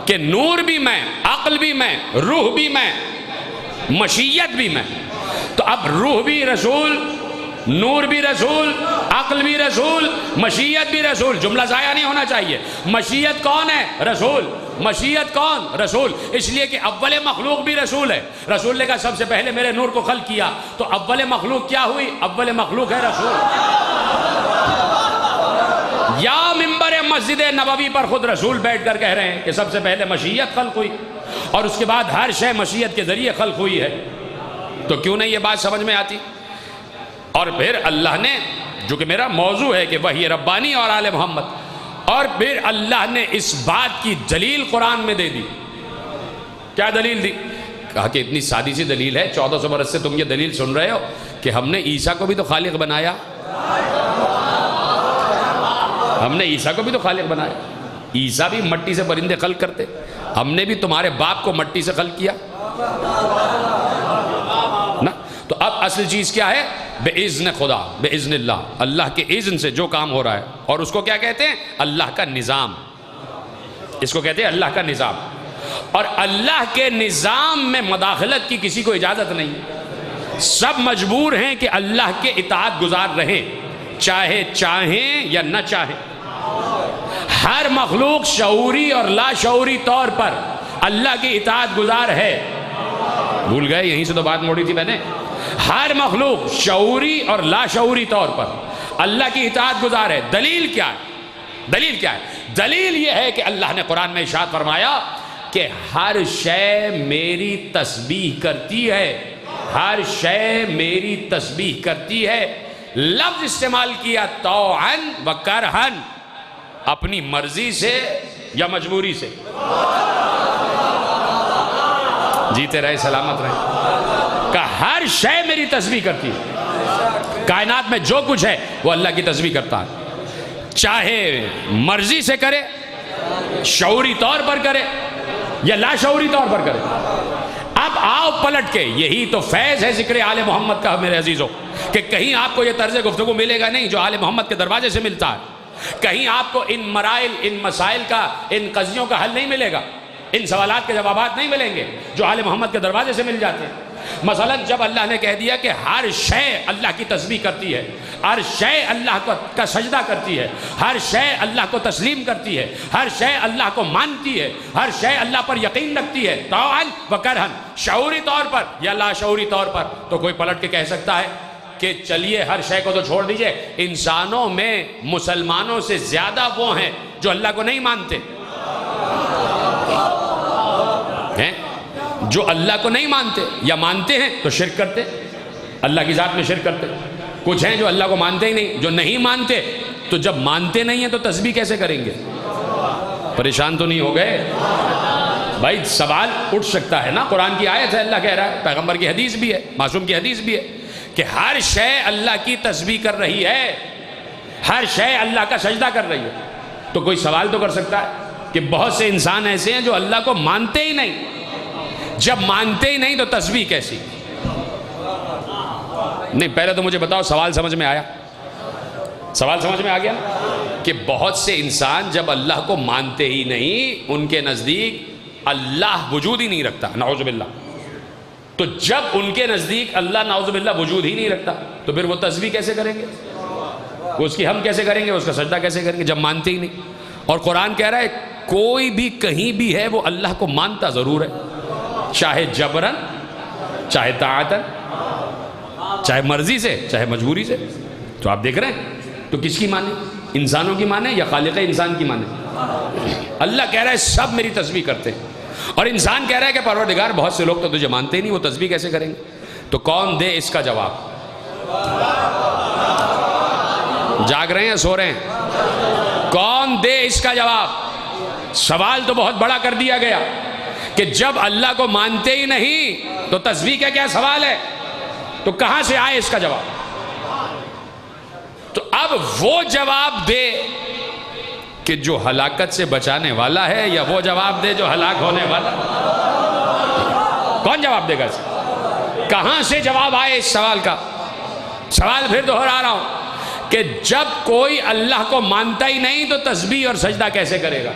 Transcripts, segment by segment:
کہ نور بھی میں، عقل بھی میں، روح بھی میں، مشیت بھی میں. تو اب روح بھی رسول، نور بھی رسول، عقل بھی رسول، مشیت بھی رسول. جملہ ضائع نہیں ہونا چاہیے. مشیت کون ہے؟ رسول. مشیت کون؟ رسول. اس لیے کہ اول مخلوق بھی رسول ہے. رسول نے کہا سب سے پہلے میرے نور کو خلق کیا، تو اول مخلوق کیا ہوئی؟ اول مخلوق ہے رسول. یا منبر مسجد نبوی پر خود رسول بیٹھ کر کہہ رہے ہیں کہ سب سے پہلے مشیت خلق ہوئی اور اس کے بعد ہر شے مشیت کے ذریعے خلق ہوئی ہے. تو کیوں نہیں یہ بات سمجھ میں آتی؟ اور پھر اللہ نے، جو کہ میرا موضوع ہے کہ وحی ربانی اور آل محمد، اور پھر اللہ نے اس بات کی دلیل قرآن میں دے دی. کیا دلیل دی؟ کہا کہ اتنی سادی سی دلیل ہے، 1400 برس سے تم یہ دلیل سن رہے ہو کہ ہم نے عیسیٰ کو بھی تو خالق بنایا. ہم نے عیسیٰ کو بھی تو خالق بنایا. عیسیٰ بھی مٹی سے پرندے خلق کرتے. ہم نے بھی تمہارے باپ کو مٹی سے خلق کیا نا. تو اب اصل چیز کیا ہے؟ بِإِذْنِ خدا، بِإِذْنِ اللہ، اللہ کے اذن سے جو کام ہو رہا ہے. اور اس کو کیا کہتے ہیں؟ اللہ کا نظام. اس کو کہتے ہیں اللہ کا نظام. اور اللہ کے نظام میں مداخلت کی کسی کو اجازت نہیں. سب مجبور ہیں کہ اللہ کے اطاعت گزار رہیں، چاہے چاہیں یا نہ چاہیں. ہر مخلوق شعوری اور لا شعوری طور پر اللہ کی اطاعت گزار ہے. بھول گئے؟ یہیں سے تو بات موڑی تھی میں نے. ہر مخلوق شعوری اور لا شعوری طور پر اللہ کی اطاعت گزار ہے. دلیل کیا ہے؟ دلیل کیا ہے؟ دلیل یہ ہے کہ اللہ نے قرآن میں ارشاد فرمایا کہ ہر شے میری تسبیح کرتی ہے. ہر شے میری تسبیح کرتی ہے. لفظ استعمال کیا طوعاً و کرہاً، اپنی مرضی سے یا مجبوری سے. جیتے رہے سلامت رہے. کہ ہر شے میری تسبیح کرتی ہے. کائنات میں جو کچھ ہے وہ اللہ کی تسبیح کرتا ہے، چاہے مرضی سے کرے، شعوری طور پر کرے یا لا شعوری طور پر کرے. اب آؤ پلٹ کے، یہی تو فیض ہے ذکر آل محمد کا میرے عزیزوں، کہ کہیں آپ کو یہ طرز گفتگو ملے گا نہیں جو آل محمد کے دروازے سے ملتا ہے. کہیں آپ کو ان مرائل، ان مسائل کا، ان قضیوں کا حل نہیں ملے گا، ان سوالات کے جوابات نہیں ملیں گے جو آل محمد کے دروازے سے مل جاتے ہیں. مثلا جب اللہ نے کہہ دیا کہ ہر شے اللہ کی تسبیح کرتی ہے، ہر شے اللہ کا سجدہ کرتی ہے، ہر شے اللہ کو تسلیم کرتی ہے، ہر شے اللہ کو مانتی ہے، ہر شے اللہ پر یقین رکھتی ہے، طوعاً و کرہاً، شعوری طور پر یا لا شعوری طور پر، تو کوئی پلٹ کے کہہ سکتا ہے کہ چلیے ہر شے کو تو چھوڑ دیجئے، انسانوں میں مسلمانوں سے زیادہ وہ ہیں جو اللہ کو نہیں مانتے ہیں، جو اللہ کو نہیں مانتے یا مانتے ہیں تو شرک کرتے، اللہ کی ذات میں شرک کرتے. کچھ ہیں جو اللہ کو مانتے ہی نہیں، جو نہیں مانتے تو جب مانتے نہیں ہیں تو تسبیح کیسے کریں گے؟ پریشان تو نہیں ہو گئے بھائی؟ سوال اٹھ سکتا ہے نا. قرآن کی آیت ہے، اللہ کہہ رہا ہے، پیغمبر کی حدیث بھی ہے، معصوم کی حدیث بھی ہے کہ ہر شے اللہ کی تسبیح کر رہی ہے، ہر شے اللہ کا سجدہ کر رہی ہے. تو کوئی سوال تو کر سکتا ہے کہ بہت سے انسان ایسے ہیں جو اللہ کو مانتے ہی نہیں. جب مانتے ہی نہیں تو تسبیح کیسی؟ نہیں، پہلے تو مجھے بتاؤ سوال سمجھ میں آیا؟ سوال سمجھ میں آ گیا کہ بہت سے انسان جب اللہ کو مانتے ہی نہیں، ان کے نزدیک اللہ وجود ہی نہیں رکھتا، نعوذ باللہ. تو جب ان کے نزدیک اللہ نعوذ باللہ وجود ہی نہیں رکھتا تو پھر وہ تسبیح کیسے کریں گے؟ اس کی ہم کیسے کریں گے؟ اس کا سجدہ کیسے کریں گے جب مانتے ہی نہیں؟ اور قرآن کہہ رہا ہے کوئی بھی کہیں بھی ہے وہ اللہ کو مانتا ضرور ہے، چاہے جبرن، چاہے طاعتن، چاہے مرضی سے، چاہے مجبوری سے. تو آپ دیکھ رہے ہیں تو کس کی مانے؟ انسانوں کی مانے یا خالق انسان کی مانے؟ اللہ کہہ رہا ہے سب میری تسبیح کرتے ہیں، اور انسان کہہ رہا ہے کہ پروردگار بہت سے لوگ تو تجھے مانتے ہی نہیں، وہ تسبیح کیسے کریں گے؟ تو کون دے اس کا جواب؟ جاگ رہے ہیں سو رہے ہیں؟ کون دے اس کا جواب؟ سوال تو بہت بڑا کر دیا گیا کہ جب اللہ کو مانتے ہی نہیں تو تسبیح کا کیا سوال ہے؟ تو کہاں سے آئے اس کا جواب؟ تو اب وہ جواب دے کہ جو ہلاکت سے بچانے والا ہے، یا وہ جواب دے جو ہلاک ہونے والا ہے؟ کون جواب دے گا اسے؟ کہاں سے جواب آئے اس سوال کا؟ سوال پھر دوہرا رہا ہوں کہ جب کوئی اللہ کو مانتا ہی نہیں تو تسبیح اور سجدہ کیسے کرے گا؟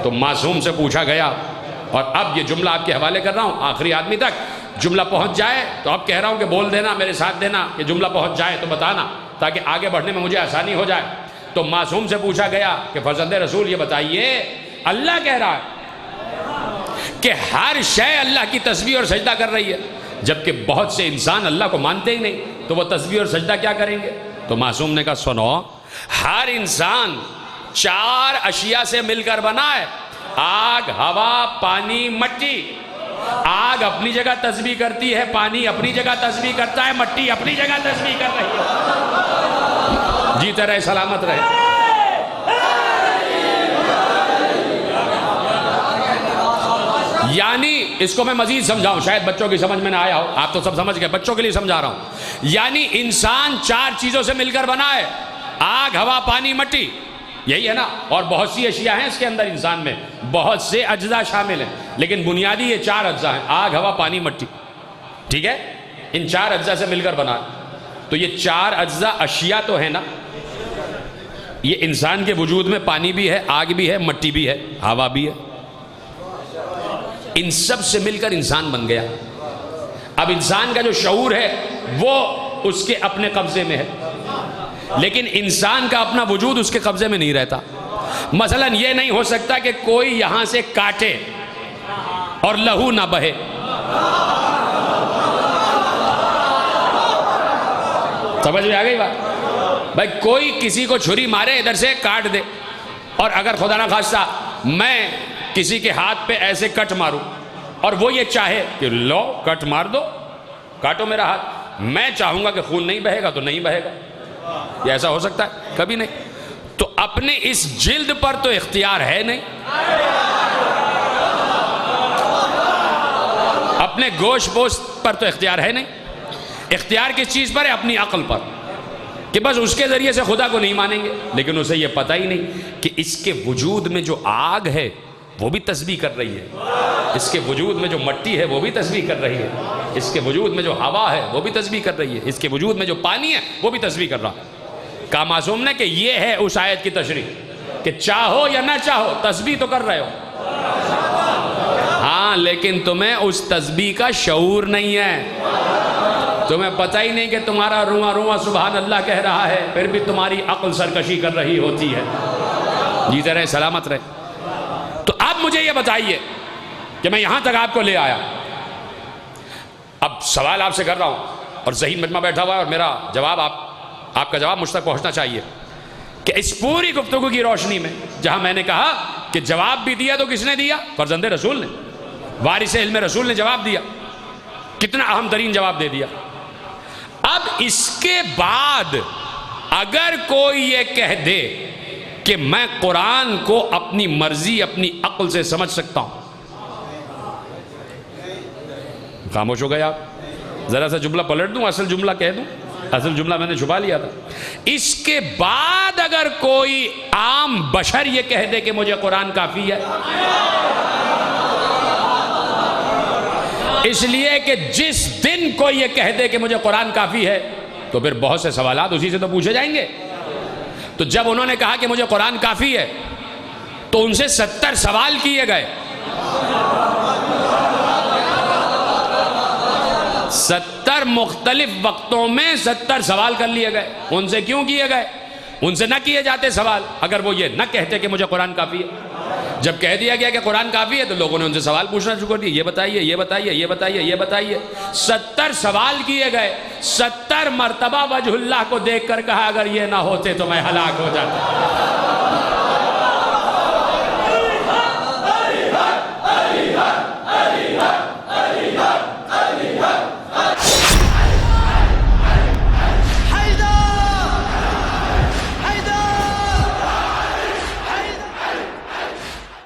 تو معصوم سے پوچھا گیا، اور اب یہ جملہ آپ کے حوالے کر رہا ہوں، آخری آدمی تک جملہ پہنچ جائے تو اب کہہ رہا ہوں کہ بول دینا، میرے ساتھ دینا، کہ جملہ پہنچ جائے تو بتانا تاکہ آگے بڑھنے میں مجھے آسانی ہو جائے۔ تو معصوم سے پوچھا گیا کہ فرزند رسول یہ بتائیے، اللہ کہہ رہا ہے کہ ہر شے اللہ کی تسبیح اور سجدہ کر رہی ہے، جبکہ بہت سے انسان اللہ کو مانتے ہی نہیں، تو وہ تسبیح اور سجدہ کیا کریں گے؟ تو معصوم نے کہا سنو، ہر انسان 4 اشیاء سے مل کر بنا ہے، آگ، ہوا، پانی، مٹی۔ آگ اپنی جگہ تسبیح کرتی ہے، پانی اپنی جگہ تسبیح کرتا ہے، مٹی اپنی جگہ تسبیح کر رہی ہے۔ جیتے رہے، سلامت رہے۔ یعنی اس کو میں مزید سمجھاؤں، شاید بچوں کی سمجھ میں نہ آیا ہو، آپ تو سب سمجھ گئے، بچوں کے لیے سمجھا رہا ہوں۔ یعنی انسان 4 چیزوں سے مل کر بنا ہے، آگ، ہوا، پانی، مٹی، یہی ہے نا؟ اور بہت سی اشیاء ہیں اس کے اندر، انسان میں بہت سے اجزاء شامل ہیں، لیکن بنیادی یہ 4 اجزاء ہیں، آگ، ہوا، پانی، مٹی، ٹھیک ہے؟ ان 4 اجزاء سے مل کر بنا ہے۔ تو یہ 4 اجزاء اشیاء تو ہے نا، یہ انسان کے وجود میں پانی بھی ہے، آگ بھی ہے، مٹی بھی ہے، ہوا بھی ہے، ان سب سے مل کر انسان بن گیا۔ اب انسان کا جو شعور ہے وہ اس کے اپنے قبضے میں ہے، لیکن انسان کا اپنا وجود اس کے قبضے میں نہیں رہتا۔ مثلا یہ نہیں ہو سکتا کہ کوئی یہاں سے کاٹے اور لہو نہ بہے۔ سمجھ میں آ گئی بات؟ بھائی کوئی کسی کو چھری مارے ادھر سے کاٹ دے، اور اگر خدا نہ خواستہ میں کسی کے ہاتھ پہ ایسے کٹ ماروں اور وہ یہ چاہے کہ لو کٹ مار دو، کاٹو میرا ہاتھ، میں چاہوں گا کہ خون نہیں بہے گا تو نہیں بہے گا، یہ ایسا ہو سکتا ہے؟ کبھی نہیں۔ تو اپنے اس جلد پر تو اختیار ہے نہیں، اپنے گوشت پوست پر تو اختیار ہے نہیں۔ اختیار کس چیز پر ہے؟ اپنی عقل پر، کہ بس اس کے ذریعے سے خدا کو نہیں مانیں گے، لیکن اسے یہ پتہ ہی نہیں کہ اس کے وجود میں جو آگ ہے وہ بھی تسبیح کر رہی ہے، اس کے وجود میں جو مٹی ہے وہ بھی تسبیح کر رہی ہے، اس کے وجود میں جو ہوا ہے وہ بھی تسبیح کر رہی ہے، اس کے وجود میں جو پانی ہے وہ بھی تسبیح کر رہا ہے۔ کہا معصوم نے کہ یہ ہے اس آیت کی تشریح، کہ چاہو یا نہ چاہو تسبیح تو کر رہے ہو، ہاں لیکن تمہیں اس تسبیح کا شعور نہیں ہے، تمہیں پتہ ہی نہیں کہ تمہارا رواں رواں سبحان اللہ کہہ رہا ہے، پھر بھی تمہاری عقل سرکشی کر رہی ہوتی ہے۔ جیتے رہے، سلامت رہے۔ تو اب مجھے یہ بتائیے کہ میں یہاں تک آپ کو لے آیا، اب سوال آپ سے کر رہا ہوں اور ذہین مجمع بیٹھا ہوا ہے، اور میرا جواب آپ کا جواب مجھ تک پہنچنا چاہیے کہ اس پوری گفتگو کی روشنی میں جہاں میں نے کہا کہ جواب بھی دیا تو کس نے دیا؟ فرزند رسول نے، وارث علم رسول نے جواب دیا، کتنا اہم ترین جواب دے دیا۔ اب اس کے بعد اگر کوئی یہ کہہ دے کہ میں قرآن کو اپنی مرضی اپنی عقل سے سمجھ سکتا ہوں، خاموش ہو گئے آپ؟ ذرا سا جملہ پلٹ دوں، اصل جملہ کہہ دوں، اصل جملہ میں نے چھپا لیا تھا۔ اس کے بعد اگر کوئی عام بشر یہ کہہ دے کہ مجھے قرآن کافی ہے، اس لیے کہ جس دن کوئی یہ کہہ دے کہ مجھے قرآن کافی ہے تو پھر بہت سے سوالات اسی سے تو پوچھے جائیں گے۔ تو جب انہوں نے کہا کہ مجھے قرآن کافی ہے تو ان سے 70 سوال کیے گئے، 70 مختلف وقتوں میں 70 سوال کر لیے گئے۔ ان سے کیوں کیے گئے؟ ان سے نہ کیے جاتے سوال اگر وہ یہ نہ کہتے کہ مجھے قرآن کافی ہے۔ جب کہہ دیا گیا کہ قرآن کافی ہے تو لوگوں نے ان سے سوال پوچھنا شروع کر دیا، یہ بتائیے، یہ بتائیے، یہ بتائیے، یہ بتائیے۔ 70 سوال کیے گئے، 70 مرتبہ وجہ اللہ کو دیکھ کر کہا اگر یہ نہ ہوتے تو میں ہلاک ہو جاتا۔